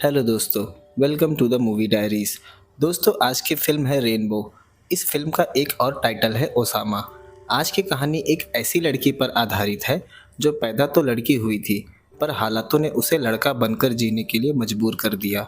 Hello दोस्तों, welcome to the movie diaries. दोस्तों, आज की फिल्म है रेनबो। इस फिल्म का एक और टाइटल है ओसामा। आज की कहानी एक ऐसी लड़की पर आधारित है जो पैदा तो लड़की हुई थी, पर हालातों ने उसे लड़का बनकर जीने के लिए मजबूर कर दिया।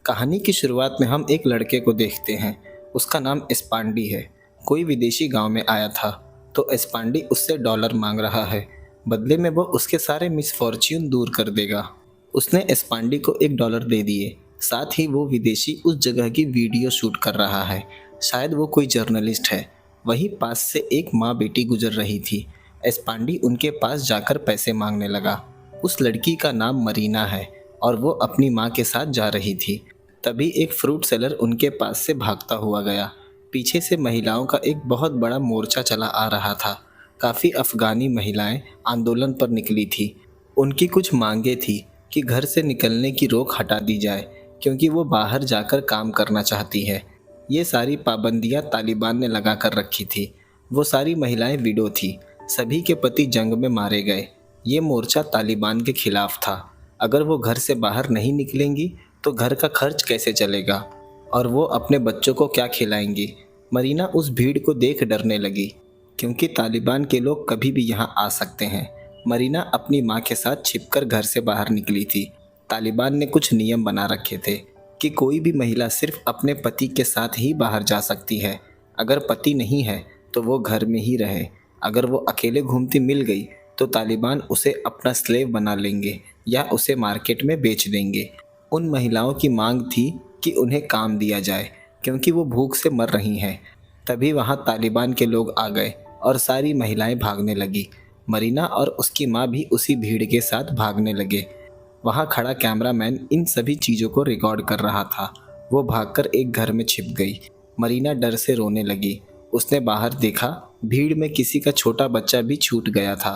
कहानी की शुरुआत में हम एक लड़के को देखते हैं। उसका नाम एस्पांडी है। कोई विदेशी गांव में आया था, तो एस्पांडी उससे डॉलर मांग रहा है। बदले में वो उसके सारे मिसफॉर्च्यून दूर कर देगा। उसने एस्पांडी को $1 दे दिए। साथ ही वो विदेशी उस जगह की वीडियो शूट कर रहा है। शायद वो कोई जर्नलिस्ट है। वहीं पास से एक माँ बेटी गुजर रही थी। एस्पांडी उनके पास जाकर पैसे मांगने लगा। उस लड़की का नाम मरीना है और वो अपनी माँ के साथ जा रही थी। तभी एक फ्रूट सेलर उनके पास से भागता हुआ गया। पीछे से महिलाओं का एक बहुत बड़ा मोर्चा चला आ रहा था। काफ़ी अफगानी महिलाएं आंदोलन पर निकली थी। उनकी कुछ मांगे थी कि घर से निकलने की रोक हटा दी जाए, क्योंकि वो बाहर जाकर काम करना चाहती है। ये सारी पाबंदियां तालिबान ने लगा कर रखी थी। वो सारी महिलाएं विडो थी। सभी के पति जंग में मारे गए। ये मोर्चा तालिबान के खिलाफ था। अगर वो घर से बाहर नहीं निकलेंगी तो घर का खर्च कैसे चलेगा और वो अपने बच्चों को क्या खिलाएंगी। मरीना उस भीड़ को देख डरने लगी, क्योंकि तालिबान के लोग कभी भी यहाँ आ सकते हैं। मरीना अपनी माँ के साथ छिपकर घर से बाहर निकली थी। तालिबान ने कुछ नियम बना रखे थे कि कोई भी महिला सिर्फ अपने पति के साथ ही बाहर जा सकती है। अगर पति नहीं है तो वो घर में ही रहे। अगर वो अकेले घूमती मिल गई तो तालिबान उसे अपना स्लेव बना लेंगे या उसे मार्केट में बेच देंगे। उन महिलाओं की मांग थी कि उन्हें काम दिया जाए, क्योंकि वो भूख से मर रही हैं। तभी वहाँ तालिबान के लोग आ गए और सारी महिलाएं भागने लगी। मरीना और उसकी माँ भी उसी भीड़ के साथ भागने लगे। वहाँ खड़ा कैमरामैन इन सभी चीज़ों को रिकॉर्ड कर रहा था। वो भागकर एक घर में छिप गई। मरीना डर से रोने लगी। उसने बाहर देखा, भीड़ में किसी का छोटा बच्चा भी छूट गया था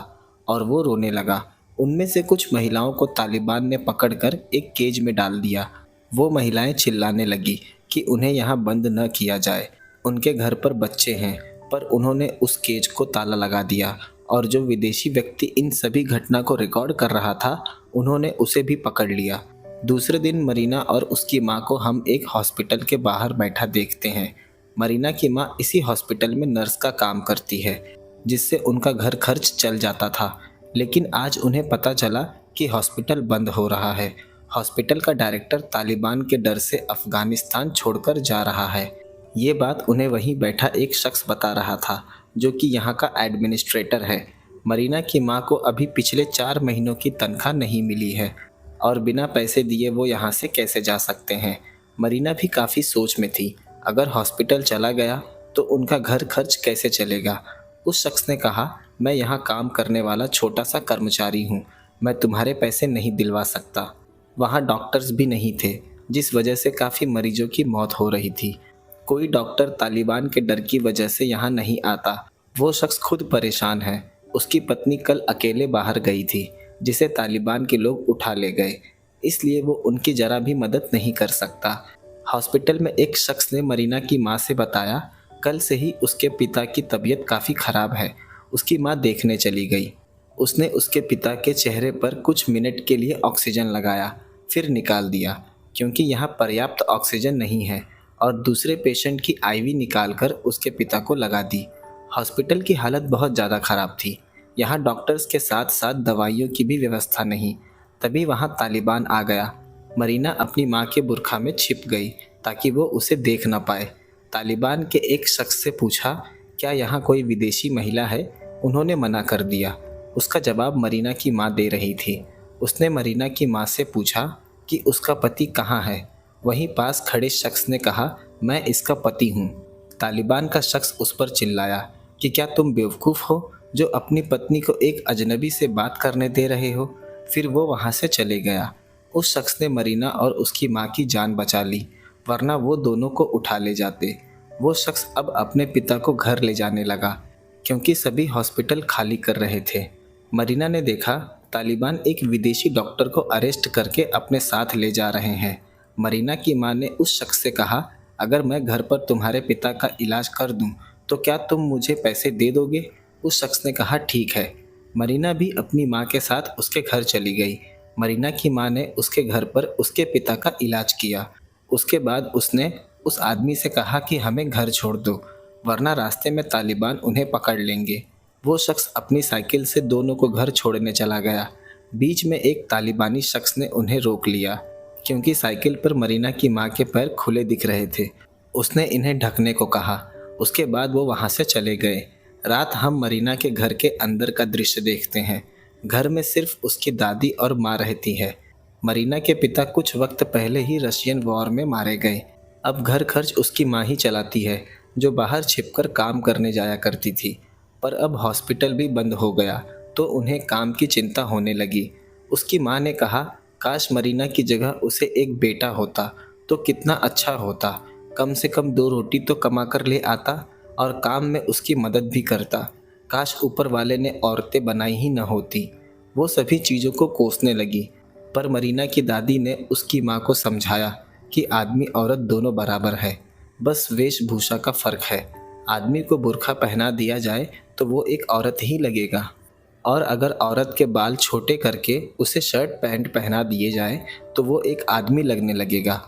और वो रोने लगा। उनमें से कुछ महिलाओं को तालिबान ने पकड़कर एक केज में डाल दिया। वो महिलाएं चिल्लाने लगी कि उन्हें यहाँ बंद न किया जाए। उनके घर पर बच्चे हैं, पर उन्होंने उस केज को ताला लगा दिया और जो विदेशी व्यक्ति इन सभी घटना को रिकॉर्ड कर रहा था, उन्होंने उसे भी पकड़ लिया। दूसरे दिन मरीना और उसकी माँ को हम एक हॉस्पिटल के बाहर बैठा देखते हैं। मरीना की माँ इसी हॉस्पिटल में नर्स का काम करती है, जिससे उनका घर खर्च चल जाता था। लेकिन आज उन्हें पता चला कि हॉस्पिटल बंद हो रहा है। हॉस्पिटल का डायरेक्टर तालिबान के डर से अफगानिस्तान छोड़कर जा रहा है। ये बात उन्हें वहीं बैठा एक शख्स बता रहा था, जो कि यहाँ का एडमिनिस्ट्रेटर है। मरीना की माँ को अभी पिछले 4 महीनों की तनख्वाह नहीं मिली है और बिना पैसे दिए वो यहाँ से कैसे जा सकते हैं। मरीना भी काफ़ी सोच में थी। अगर हॉस्पिटल चला गया तो उनका घर खर्च कैसे चलेगा। उस शख्स ने कहा, मैं यहाँ काम करने वाला छोटा सा कर्मचारी हूँ। मैं तुम्हारे पैसे नहीं दिलवा सकता। वहाँ डॉक्टर्स भी नहीं थे, जिस वजह से काफ़ी मरीजों की मौत हो रही थी। कोई डॉक्टर तालिबान के डर की वजह से यहाँ नहीं आता। वो शख्स खुद परेशान है। उसकी पत्नी कल अकेले बाहर गई थी, जिसे तालिबान के लोग उठा ले गए, इसलिए वो उनकी जरा भी मदद नहीं कर सकता। हॉस्पिटल में एक शख्स ने मरीना की माँ से बताया, कल से ही उसके पिता की तबीयत काफ़ी ख़राब है। उसकी माँ देखने चली गई। उसने उसके पिता के चेहरे पर कुछ मिनट के लिए ऑक्सीजन लगाया, फिर निकाल दिया, क्योंकि यहाँ पर्याप्त ऑक्सीजन नहीं है, और दूसरे पेशेंट की आईवी निकालकर उसके पिता को लगा दी। हॉस्पिटल की हालत बहुत ज़्यादा ख़राब थी। यहाँ डॉक्टर्स के साथ साथ दवाइयों की भी व्यवस्था नहीं। तभी वहाँ तालिबान आ गया। मरीना अपनी माँ के बुरखा में छिप गई ताकि वो उसे देख न पाए। तालिबान के एक शख्स से पूछा, क्या यहाँ कोई विदेशी महिला है? उन्होंने मना कर दिया। उसका जवाब मरीना की माँ दे रही थी। उसने मरीना की माँ से पूछा कि उसका पति कहाँ है। वहीं पास खड़े शख्स ने कहा, मैं इसका पति हूँ। तालिबान का शख्स उस पर चिल्लाया कि क्या तुम बेवकूफ़ हो जो अपनी पत्नी को एक अजनबी से बात करने दे रहे हो। फिर वो वहाँ से चले गया। उस शख्स ने मरीना और उसकी माँ की जान बचा ली, वरना वो दोनों को उठा ले जाते। वो शख्स अब अपने पिता को घर ले जाने लगा, क्योंकि सभी हॉस्पिटल खाली कर रहे थे। मरीना ने देखा, तालिबान एक विदेशी डॉक्टर को अरेस्ट करके अपने साथ ले जा रहे हैं। मरीना की माँ ने उस शख्स से कहा, अगर मैं घर पर तुम्हारे पिता का इलाज कर दूं, तो क्या तुम मुझे पैसे दे दोगे? उस शख्स ने कहा, ठीक है। मरीना भी अपनी माँ के साथ उसके घर चली गई। मरीना की माँ ने उसके घर पर उसके पिता का इलाज किया। उसके बाद उसने उस आदमी से कहा कि हमें घर छोड़ दो, वरना रास्ते में तालिबान उन्हें पकड़ लेंगे। वो शख्स अपनी साइकिल से दोनों को घर छोड़ने चला गया। बीच में एक तालिबानी शख्स ने उन्हें रोक लिया, क्योंकि साइकिल पर मरीना की माँ के पैर खुले दिख रहे थे। उसने इन्हें ढकने को कहा। उसके बाद वो वहाँ से चले गए। रात हम मरीना के घर के अंदर का दृश्य देखते हैं। घर में सिर्फ उसकी दादी और माँ रहती है। मरीना के पिता कुछ वक्त पहले ही रशियन वॉर में मारे गए। अब घर खर्च उसकी माँ ही चलाती है, जो बाहर छिपकर काम करने जाया करती थी। पर अब हॉस्पिटल भी बंद हो गया, तो उन्हें काम की चिंता होने लगी। उसकी माँ ने कहा, काश मरीना की जगह उसे एक बेटा होता तो कितना अच्छा होता। कम से कम 2 रोटी तो कमा कर ले आता और काम में उसकी मदद भी करता। काश ऊपर वाले ने औरतें बनाई ही न होती। वो सभी चीज़ों को कोसने लगी। पर मरीना की दादी ने उसकी माँ को समझाया कि आदमी औरत दोनों बराबर है, बस वेशभूषा का फ़र्क है। आदमी को बुर्का पहना दिया जाए तो वो एक औरत ही लगेगा, और अगर औरत के बाल छोटे करके उसे शर्ट पैंट पहना दिए जाए तो वो एक आदमी लगने लगेगा।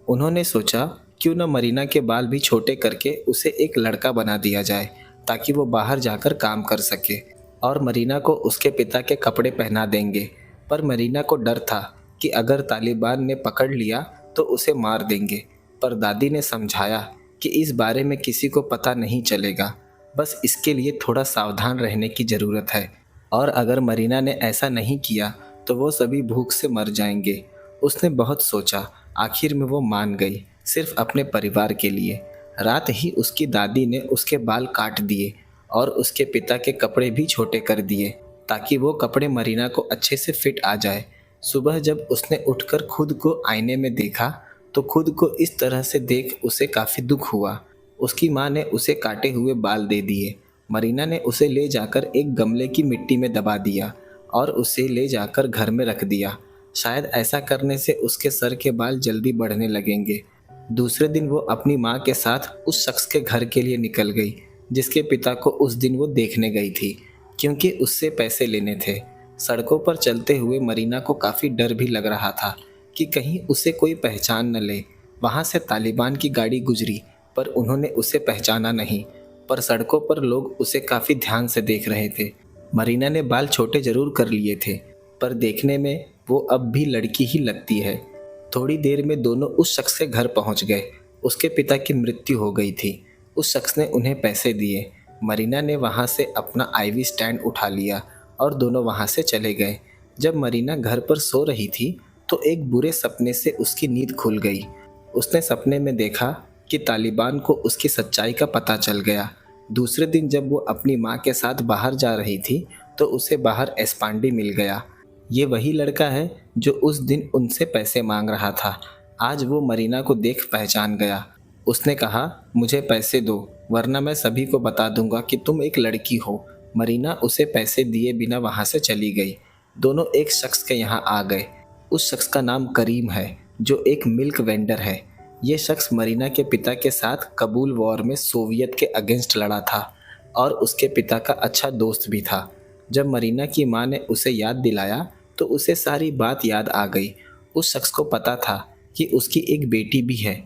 उन्होंने सोचा, क्यों न मरीना के बाल भी छोटे करके उसे एक लड़का बना दिया जाए, ताकि वो बाहर जाकर काम कर सके। और मरीना को उसके पिता के कपड़े पहना देंगे। पर मरीना को डर था कि अगर तालिबान ने पकड़ लिया तो उसे मार देंगे। पर दादी ने समझाया कि इस बारे में किसी को पता नहीं चलेगा, बस इसके लिए थोड़ा सावधान रहने की ज़रूरत है। और अगर मरीना ने ऐसा नहीं किया तो वो सभी भूख से मर जाएंगे। उसने बहुत सोचा, आखिर में वो मान गई, सिर्फ अपने परिवार के लिए। रात ही उसकी दादी ने उसके बाल काट दिए और उसके पिता के कपड़े भी छोटे कर दिए, ताकि वो कपड़े मरीना को अच्छे से फिट आ जाए। सुबह जब उसने उठकर खुद को आईने में देखा तो खुद को इस तरह से देख उसे काफ़ी दुख हुआ। उसकी माँ ने उसे काटे हुए बाल दे दिए। मरीना ने उसे ले जाकर एक गमले की मिट्टी में दबा दिया और उसे ले जाकर घर में रख दिया। शायद ऐसा करने से उसके सर के बाल जल्दी बढ़ने लगेंगे। दूसरे दिन वो अपनी माँ के साथ उस शख्स के घर के लिए निकल गई, जिसके पिता को उस दिन वो देखने गई थी, क्योंकि उससे पैसे लेने थे। सड़कों पर चलते हुए मरीना को काफ़ी डर भी लग रहा था कि कहीं उसे कोई पहचान न ले। वहाँ से तालिबान की गाड़ी गुजरी, पर उन्होंने उसे पहचाना नहीं। पर सड़कों पर लोग उसे काफ़ी ध्यान से देख रहे थे। मरीना ने बाल छोटे जरूर कर लिए थे, पर देखने में वो अब भी लड़की ही लगती है। थोड़ी देर में दोनों उस शख्स के घर पहुंच गए। उसके पिता की मृत्यु हो गई थी। उस शख्स ने उन्हें पैसे दिए। मरीना ने वहां से अपना आईवी स्टैंड उठा लिया और दोनों वहां से चले गए। जब मरीना घर पर सो रही थी तो एक बुरे सपने से उसकी नींद खुल गई। उसने सपने में देखा कि तालिबान को उसकी सच्चाई का पता चल गया। दूसरे दिन जब वो अपनी माँ के साथ बाहर जा रही थी तो उसे बाहर एस्पांडी मिल गया। ये वही लड़का है जो उस दिन उनसे पैसे मांग रहा था। आज वो मरीना को देख पहचान गया। उसने कहा, मुझे पैसे दो, वरना मैं सभी को बता दूंगा कि तुम एक लड़की हो। मरीना उसे पैसे दिए बिना वहाँ से चली गई। दोनों एक शख्स के यहाँ आ गए। उस शख्स का नाम करीम है, जो एक मिल्क वेंडर है। ये शख्स मरीना के पिता के साथ कबूल वॉर में सोवियत के अगेंस्ट लड़ा था और उसके पिता का अच्छा दोस्त भी था। जब मरीना की माँ ने उसे याद दिलाया तो उसे सारी बात याद आ गई। उस शख्स को पता था कि उसकी एक बेटी भी है।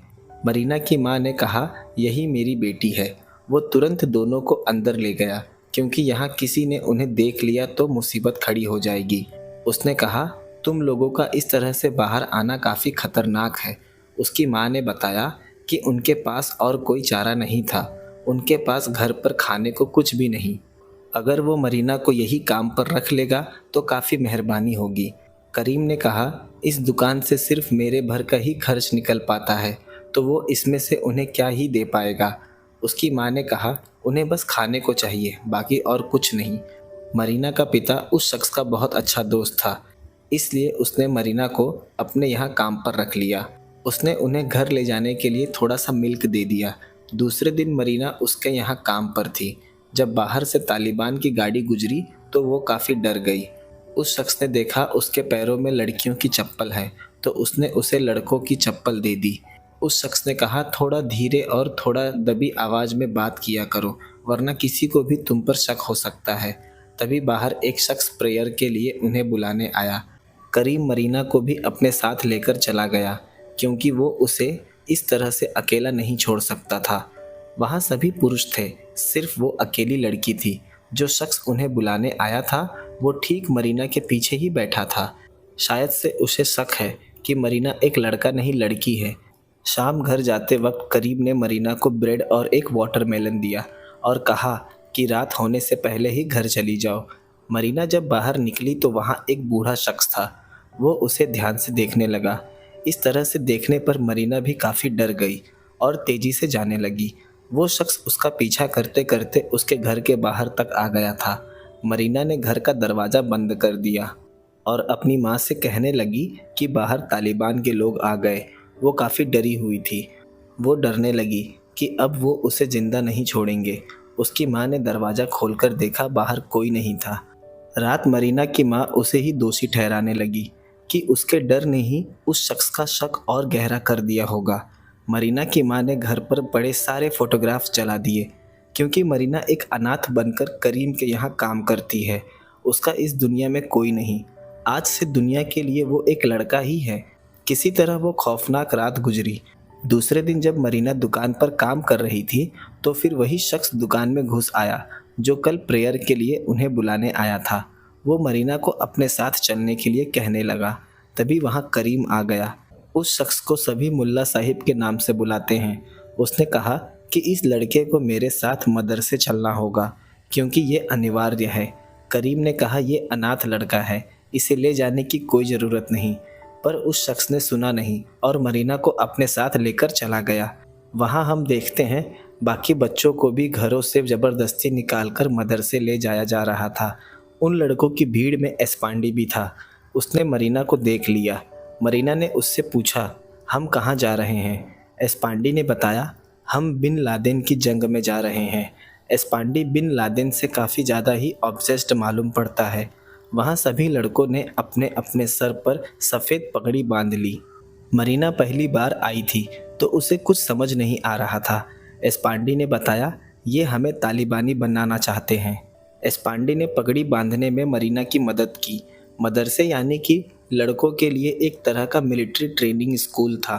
मरीना की माँ ने कहा, यही मेरी बेटी है। वो तुरंत दोनों को अंदर ले गया, क्योंकि यहाँ किसी ने उन्हें देख लिया तो मुसीबत खड़ी हो जाएगी। उसने कहा, तुम लोगों का इस तरह से बाहर आना काफ़ी खतरनाक है। उसकी माँ ने बताया कि उनके पास और कोई चारा नहीं था। उनके पास घर पर खाने को कुछ भी नहीं। अगर वो मरीना को यही काम पर रख लेगा तो काफ़ी मेहरबानी होगी। करीम ने कहा, इस दुकान से सिर्फ मेरे भर का ही खर्च निकल पाता है, तो वो इसमें से उन्हें क्या ही दे पाएगा। उसकी माँ ने कहा, उन्हें बस खाने को चाहिए, बाकी और कुछ नहीं। मरीना का पिता उस शख्स का बहुत अच्छा दोस्त था, इसलिए उसने मरीना को अपने यहाँ काम पर रख लिया। उसने उन्हें घर ले जाने के लिए थोड़ा सा मिल्क दे दिया। दूसरे दिन मरीना उसके यहाँ काम पर थी। जब बाहर से तालिबान की गाड़ी गुजरी तो वो काफ़ी डर गई। उस शख्स ने देखा उसके पैरों में लड़कियों की चप्पल है, तो उसने उसे लड़कों की चप्पल दे दी। उस शख्स ने कहा, थोड़ा धीरे और थोड़ा दबी आवाज़ में बात किया करो, वरना किसी को भी तुम पर शक हो सकता है। तभी बाहर एक शख्स प्रेयर के लिए उन्हें बुलाने आया। करीम मरीना को भी अपने साथ लेकर चला गया क्योंकि वो उसे इस तरह से अकेला नहीं छोड़ सकता था। वहाँ सभी पुरुष थे, सिर्फ वो अकेली लड़की थी। जो शख्स उन्हें बुलाने आया था वो ठीक मरीना के पीछे ही बैठा था। शायद से उसे शक है कि मरीना एक लड़का नहीं लड़की है। शाम घर जाते वक्त करीम ने मरीना को ब्रेड और एक वाटरमेलन दिया और कहा कि रात होने से पहले ही घर चली जाओ। मरीना जब बाहर निकली तो वहाँ एक बूढ़ा शख्स था। वो उसे ध्यान से देखने लगा। इस तरह से देखने पर मरीना भी काफ़ी डर गई और तेज़ी से जाने लगी। वो शख्स उसका पीछा करते करते उसके घर के बाहर तक आ गया था। मरीना ने घर का दरवाज़ा बंद कर दिया और अपनी माँ से कहने लगी कि बाहर तालिबान के लोग आ गए। वो काफ़ी डरी हुई थी। वो डरने लगी कि अब वो उसे ज़िंदा नहीं छोड़ेंगे। उसकी माँ ने दरवाज़ा खोलकर देखा, बाहर कोई नहीं था। रात मरीना की माँ उसे ही दोषी ठहराने लगी कि उसके डर ने ही उस शख्स का शक और गहरा कर दिया होगा। मरीना की माँ ने घर पर पड़े सारे फोटोग्राफ्स जला दिए क्योंकि मरीना एक अनाथ बनकर करीम के यहाँ काम करती है। उसका इस दुनिया में कोई नहीं। आज से दुनिया के लिए वो एक लड़का ही है। किसी तरह वो खौफनाक रात गुजरी। दूसरे दिन जब मरीना दुकान पर काम कर रही थी तो फिर वही शख्स दुकान में घुस आया जो कल प्रेयर के लिए उन्हें बुलाने आया था। वो मरीना को अपने साथ चलने के लिए कहने लगा। तभी वहाँ करीम आ गया। उस शख्स को सभी मुल्ला साहिब के नाम से बुलाते हैं। उसने कहा कि इस लड़के को मेरे साथ मदरसे चलना होगा क्योंकि ये अनिवार्य है। करीम ने कहा, ये अनाथ लड़का है, इसे ले जाने की कोई ज़रूरत नहीं। पर उस शख्स ने सुना नहीं और मरीना को अपने साथ लेकर चला गया। वहाँ हम देखते हैं बाकी बच्चों को भी घरों से ज़बरदस्ती निकालकर मदरसे ले जाया जा रहा था। उन लड़कों की भीड़ में एस्पांडी भी था। उसने मरीना को देख लिया। मरीना ने उससे पूछा, हम कहाँ जा रहे हैं? एस्पांडी ने बताया, हम बिन लादेन की जंग में जा रहे हैं। एस्पांडी बिन लादेन से काफ़ी ज़्यादा ही ऑब्सेस्ड मालूम पड़ता है। वहाँ सभी लड़कों ने अपने अपने सर पर सफ़ेद पगड़ी बांध ली। मरीना पहली बार आई थी तो उसे कुछ समझ नहीं आ रहा था। एस्पांडी ने बताया, ये हमें तालिबानी बनाना चाहते हैं। एस्पांडी ने पगड़ी बांधने में मरीना की मदद की। मदरसे यानी कि लड़कों के लिए एक तरह का मिलिट्री ट्रेनिंग स्कूल था।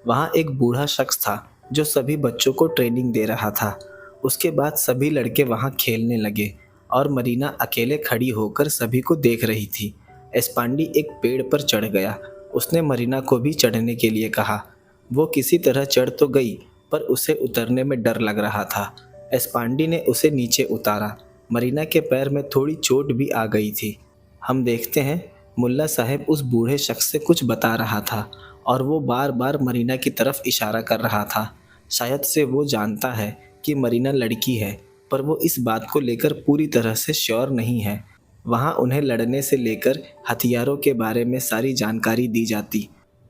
वहाँ एक बूढ़ा शख्स था जो सभी बच्चों को ट्रेनिंग दे रहा था। उसके बाद सभी लड़के वहाँ खेलने लगे और मरीना अकेले खड़ी होकर सभी को देख रही थी। एस्पांडी एक पेड़ पर चढ़ गया। उसने मरीना को भी चढ़ने के लिए कहा। वो किसी तरह चढ़ तो गई पर उसे उतरने में डर लग रहा था। एस्पांडी ने उसे नीचे उतारा। मरीना के पैर में थोड़ी चोट भी आ गई थी। हम देखते हैं मुल्ला साहब उस बूढ़े शख्स से कुछ बता रहा था और वो बार बार मरीना की तरफ इशारा कर रहा था। शायद से वो जानता है कि मरीना लड़की है पर वो इस बात को लेकर पूरी तरह से श्योर नहीं है। वहाँ उन्हें लड़ने से लेकर हथियारों के बारे में सारी जानकारी दी जाती।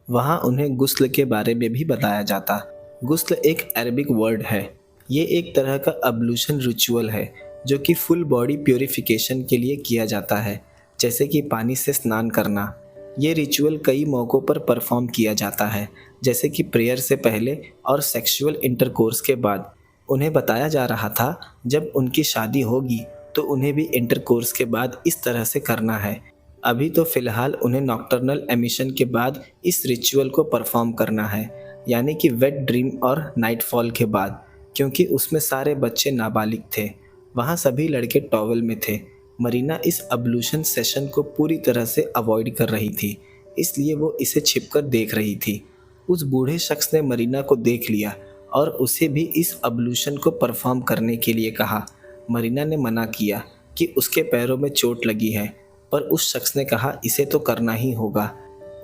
वहाँ उन्हें गुस्ल के बारे में भी बताया जाता। गुस्ल एक अरबिक वर्ड है। ये एक तरह का अब्लूशन रिचुअल है जो कि फुल बॉडी प्योरीफिकेशन के लिए किया जाता है, जैसे कि पानी से स्नान करना। ये रिचुअल कई मौक़ों पर परफॉर्म किया जाता है, जैसे कि प्रेयर से पहले और सेक्सुअल इंटरकोर्स के बाद। उन्हें बताया जा रहा था जब उनकी शादी होगी तो उन्हें भी इंटरकोर्स के बाद इस तरह से करना है। अभी तो फ़िलहाल उन्हें नॉक्टर्नल एमिशन के बाद इस रिचुअल को परफॉर्म करना है, यानी कि वेट ड्रीम और नाइटफॉल के बाद, क्योंकि उसमें सारे बच्चे नाबालिग थे। वहाँ सभी लड़के टॉवल में थे। मरीना इस अब्लूशन सेशन को पूरी तरह से अवॉइड कर रही थी, इसलिए वो इसे छिपकर देख रही थी। उस बूढ़े शख्स ने मरीना को देख लिया और उसे भी इस अब्लूशन को परफॉर्म करने के लिए कहा। मरीना ने मना किया कि उसके पैरों में चोट लगी है, पर उस शख्स ने कहा इसे तो करना ही होगा।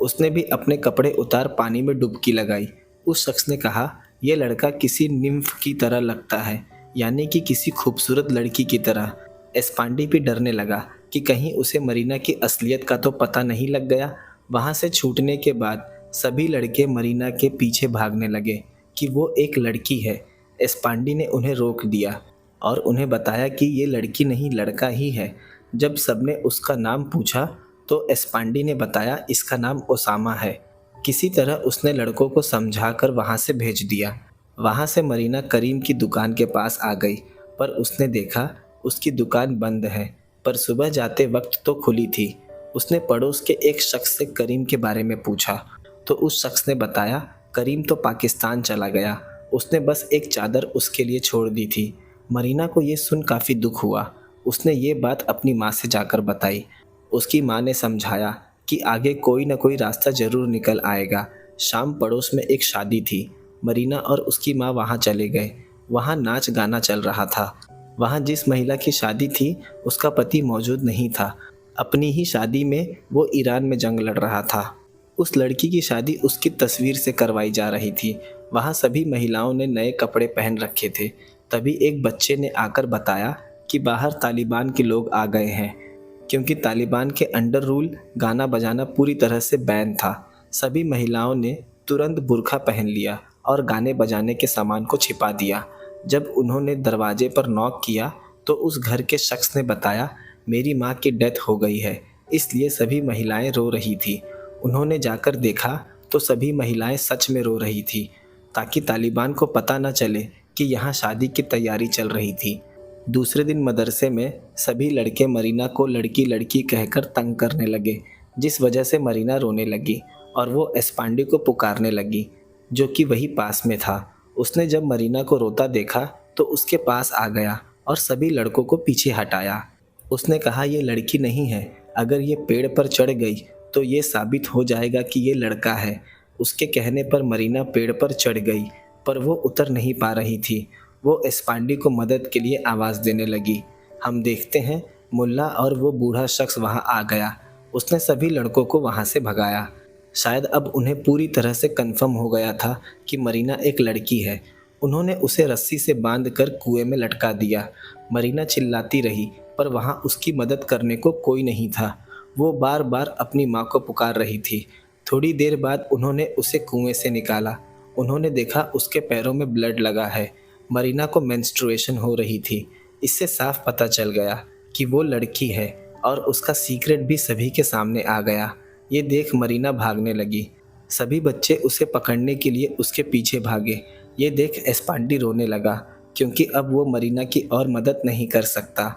उसने भी अपने कपड़े उतार पानी में डुबकी लगाई। उस शख्स ने कहा, यह लड़का किसी निम्फ की तरह लगता है, यानी कि किसी खूबसूरत लड़की की तरह। एस्पांडी भी डरने लगा कि कहीं उसे मरीना की असलियत का तो पता नहीं लग गया। वहाँ से छूटने के बाद सभी लड़के मरीना के पीछे भागने लगे कि वो एक लड़की है। एस्पांडी ने उन्हें रोक दिया और उन्हें बताया कि ये लड़की नहीं, लड़का ही है। जब सबने उसका नाम पूछा तो एस्पांडी ने बताया इसका नाम ओसामा है। किसी तरह उसने लड़कों को समझाकर वहाँ से भेज दिया। वहाँ से मरीना करीम की दुकान के पास आ गई, पर उसने देखा उसकी दुकान बंद है, पर सुबह जाते वक्त तो खुली थी। उसने पड़ोस के एक शख्स से करीम के बारे में पूछा तो उस शख्स ने बताया करीम तो पाकिस्तान चला गया, उसने बस एक चादर उसके लिए छोड़ दी थी। मरीना को ये सुन काफ़ी दुख हुआ। उसने ये बात अपनी माँ से जाकर बताई। उसकी माँ ने समझाया कि आगे कोई न कोई रास्ता ज़रूर निकल आएगा। शाम पड़ोस में एक शादी थी। मरीना और उसकी माँ वहाँ चले गए। वहाँ नाच गाना चल रहा था। वहाँ जिस महिला की शादी थी उसका पति मौजूद नहीं था। अपनी ही शादी में वो ईरान में जंग लड़ रहा था। उस लड़की की शादी उसकी तस्वीर से करवाई जा रही थी। वहाँ सभी महिलाओं ने नए कपड़े पहन रखे थे। तभी एक बच्चे ने आकर बताया कि बाहर तालिबान के लोग आ गए हैं, क्योंकि तालिबान के अंडर रूल गाना बजाना पूरी तरह से बैन था। सभी महिलाओं ने तुरंत बुर्का पहन लिया और गाने बजाने के सामान को छिपा दिया। जब उन्होंने दरवाजे पर नॉक किया तो उस घर के शख्स ने बताया मेरी माँ की डेथ हो गई है, इसलिए सभी महिलाएं रो रही थी। उन्होंने जाकर देखा तो सभी महिलाएं सच में रो रही थी, ताकि तालिबान को पता न चले कि यहाँ शादी की तैयारी चल रही थी। दूसरे दिन मदरसे में सभी लड़के मरीना को लड़की लड़की कहकर तंग करने लगे, जिस वजह से मरीना रोने लगी और वो एस्पांडी को पुकारने लगी, जो कि वही पास में था। उसने जब मरीना को रोता देखा तो उसके पास आ गया और सभी लड़कों को पीछे हटाया। उसने कहा ये लड़की नहीं है, अगर ये पेड़ पर चढ़ गई तो ये साबित हो जाएगा कि ये लड़का है। उसके कहने पर मरीना पेड़ पर चढ़ गई, पर वो उतर नहीं पा रही थी। वो एस्पांडी को मदद के लिए आवाज़ देने लगी। हम देखते हैं मुल्ला और वो बूढ़ा शख्स वहाँ आ गया। उसने सभी लड़कों को वहाँ से भगाया। शायद अब उन्हें पूरी तरह से कन्फर्म हो गया था कि मरीना एक लड़की है। उन्होंने उसे रस्सी से बांधकर कुएं में लटका दिया। मरीना चिल्लाती रही, पर वहाँ उसकी मदद करने को कोई नहीं था। वो बार बार अपनी माँ को पुकार रही थी। थोड़ी देर बाद उन्होंने उसे कुएं से निकाला। उन्होंने देखा उसके पैरों में ब्लड लगा है। मरीना को मेंस्ट्रुएशन हो रही थी। इससे साफ पता चल गया कि वो लड़की है और उसका सीक्रेट भी सभी के सामने आ गया। ये देख मरीना भागने लगी। सभी बच्चे उसे पकड़ने के लिए उसके पीछे भागे। ये देख एस्पांडी रोने लगा, क्योंकि अब वो मरीना की और मदद नहीं कर सकता।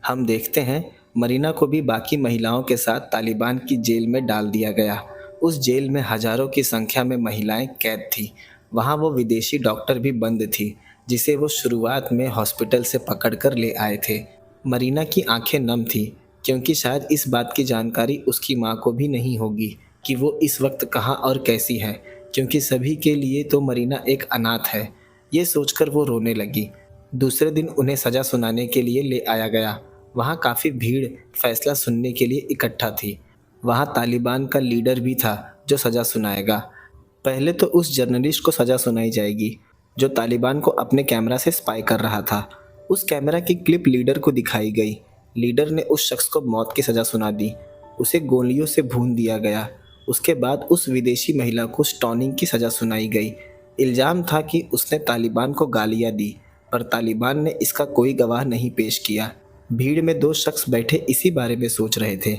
हम देखते हैं मरीना को भी बाकी महिलाओं के साथ तालिबान की जेल में डाल दिया गया। उस जेल में हजारों की संख्या में महिलाएं कैद थी। वहाँ वो विदेशी डॉक्टर भी बंद थी, जिसे वो शुरुआत में हॉस्पिटल से पकड़ कर ले आए थे। मरीना की आंखें नम थी, क्योंकि शायद इस बात की जानकारी उसकी माँ को भी नहीं होगी कि वो इस वक्त कहाँ और कैसी है, क्योंकि सभी के लिए तो मरीना एक अनाथ है। ये सोचकर वो रोने लगी। दूसरे दिन उन्हें सज़ा सुनाने के लिए ले आया गया। वहाँ काफ़ी भीड़ फैसला सुनने के लिए इकट्ठा थी। वहाँ तालिबान का लीडर भी था जो सज़ा सुनाएगा। पहले तो उस जर्नलिस्ट को सज़ा सुनाई जाएगी जो तालिबान को अपने कैमरा से स्पाई कर रहा था। उस कैमरा की क्लिप लीडर को दिखाई गई। लीडर ने उस शख्स को मौत की सज़ा सुना दी। उसे गोलियों से भून दिया गया। उसके बाद उस विदेशी महिला को स्टोनिंग की सज़ा सुनाई गई। इल्ज़ाम था कि उसने तालिबान को गालियाँ दी, पर तालिबान ने इसका कोई गवाह नहीं पेश किया। भीड़ में दो शख्स बैठे इसी बारे में सोच रहे थे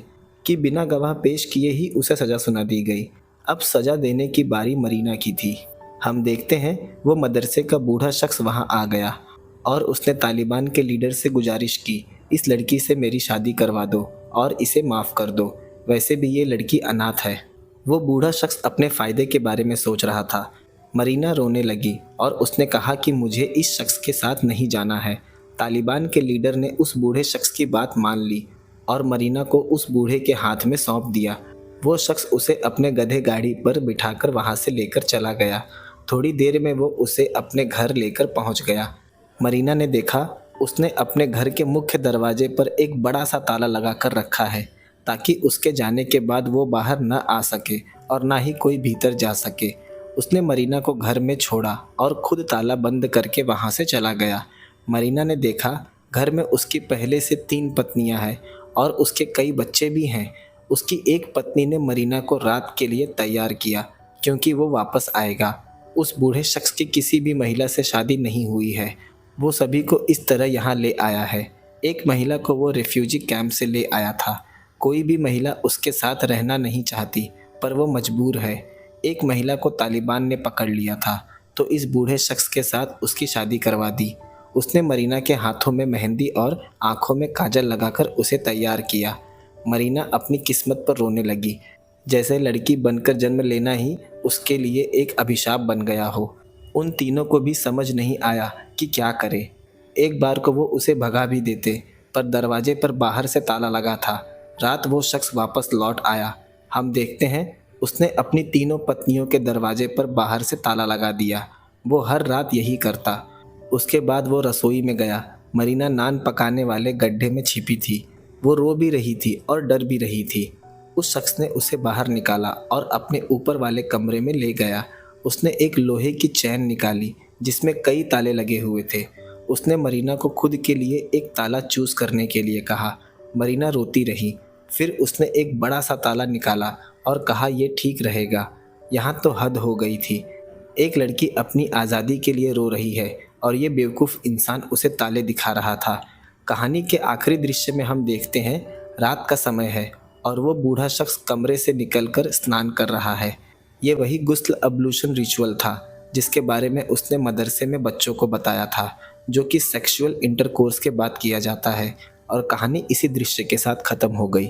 कि बिना गवाह पेश किए ही उसे सज़ा सुना दी गई। अब सज़ा देने की बारी मरीना की थी। हम देखते हैं वो मदरसे का बूढ़ा शख्स वहाँ आ गया और उसने तालिबान के लीडर से गुजारिश की, इस लड़की से मेरी शादी करवा दो और इसे माफ़ कर दो, वैसे भी ये लड़की अनाथ है। वो बूढ़ा शख्स अपने फ़ायदे के बारे में सोच रहा था। मरीना रोने लगी और उसने कहा कि मुझे इस शख्स के साथ नहीं जाना है। तालिबान के लीडर ने उस बूढ़े शख्स की बात मान ली और मरीना को उस बूढ़े के हाथ में सौंप दिया। वो शख्स उसे अपने गधे गाड़ी पर बिठाकर वहाँ से लेकर चला गया। थोड़ी देर में वो उसे अपने घर लेकर पहुँच गया। मरीना ने देखा उसने अपने घर के मुख्य दरवाजे पर एक बड़ा सा ताला लगा कर रखा है, ताकि उसके जाने के बाद वो बाहर न आ सके और ना ही कोई भीतर जा सके। उसने मरीना को घर में छोड़ा और खुद ताला बंद करके वहाँ से चला गया। मरीना ने देखा घर में उसकी पहले से 3 पत्नियां हैं और उसके कई बच्चे भी हैं। उसकी एक पत्नी ने मरीना को रात के लिए तैयार किया, क्योंकि वो वापस आएगा। उस बूढ़े शख्स की किसी भी महिला से शादी नहीं हुई है। वो सभी को इस तरह यहाँ ले आया है। एक महिला को वो रेफ्यूजी कैंप से ले आया था। कोई भी महिला उसके साथ रहना नहीं चाहती, पर वो मजबूर है। एक महिला को तालिबान ने पकड़ लिया था, तो इस बूढ़े शख्स के साथ उसकी शादी करवा दी। उसने मरीना के हाथों में मेहंदी और आंखों में काजल लगाकर उसे तैयार किया। मरीना अपनी किस्मत पर रोने लगी, जैसे लड़की बनकर जन्म लेना ही उसके लिए एक अभिशाप बन गया हो। उन तीनों को भी समझ नहीं आया कि क्या करे। एक बार को वो उसे भगा भी देते, पर दरवाजे पर बाहर से ताला लगा था। रात वो शख्स वापस लौट आया। हम देखते हैं उसने अपनी तीनों पत्नियों के दरवाजे पर बाहर से ताला लगा दिया। वो हर रात यही करता। उसके बाद वो रसोई में गया। मरीना नान पकाने वाले गड्ढे में छिपी थी। वो रो भी रही थी और डर भी रही थी। उस शख्स ने उसे बाहर निकाला और अपने ऊपर वाले कमरे में ले गया। उसने एक लोहे की चैन निकाली जिसमें कई ताले लगे हुए थे। उसने मरीना को खुद के लिए एक ताला चूज करने के लिए कहा। मरीना रोती रही। फिर उसने एक बड़ा सा ताला निकाला और कहा, ये ठीक रहेगा। यहाँ तो हद हो गई थी। एक लड़की अपनी आज़ादी के लिए रो रही है और ये बेवकूफ़ इंसान उसे ताले दिखा रहा था। कहानी के आखिरी दृश्य में हम देखते हैं रात का समय है और वो बूढ़ा शख्स कमरे से निकलकर स्नान कर रहा है। ये वही गुस्ल अब्लूशन रिचुअल था जिसके बारे में उसने मदरसे में बच्चों को बताया था, जो कि सेक्सुअल इंटरकोर्स के बाद किया जाता है। और कहानी इसी दृश्य के साथ ख़त्म हो गई।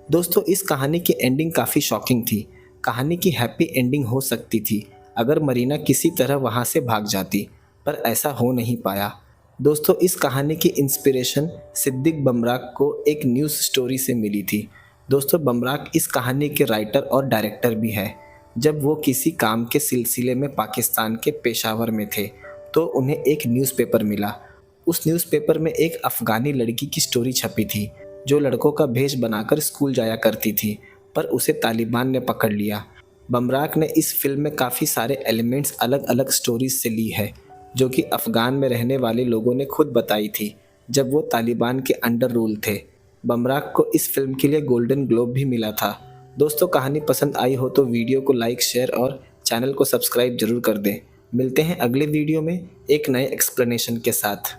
दोस्तों, इस कहानी की एंडिंग काफ़ी शॉकिंग थी। कहानी की हैप्पी एंडिंग हो सकती थी अगर मरीना किसी तरह वहाँ से भाग जाती, पर ऐसा हो नहीं पाया। दोस्तों, इस कहानी की इंस्पिरेशन सिद्दीक बमराक को एक न्यूज़ स्टोरी से मिली थी। दोस्तों, बमराक इस कहानी के राइटर और डायरेक्टर भी है। जब वो किसी काम के सिलसिले में पाकिस्तान के पेशावर में थे तो उन्हें एक न्यूज़पेपर मिला। उस न्यूज़पेपर में एक अफ़गानी लड़की की स्टोरी छपी थी जो लड़कों का भेष बनाकर स्कूल जाया करती थी, पर उसे तालिबान ने पकड़ लिया। बमराक ने इस फिल्म में काफ़ी सारे एलिमेंट्स अलग अलग स्टोरीज से ली है, जो कि अफ़गान में रहने वाले लोगों ने खुद बताई थी जब वो तालिबान के अंडर रूल थे। बमराक को इस फिल्म के लिए गोल्डन ग्लोब भी मिला था। दोस्तों, कहानी पसंद आई हो तो वीडियो को लाइक, शेयर और चैनल को सब्सक्राइब जरूर कर दें। मिलते हैं अगले वीडियो में एक नए एक्सप्लेनेशन के साथ।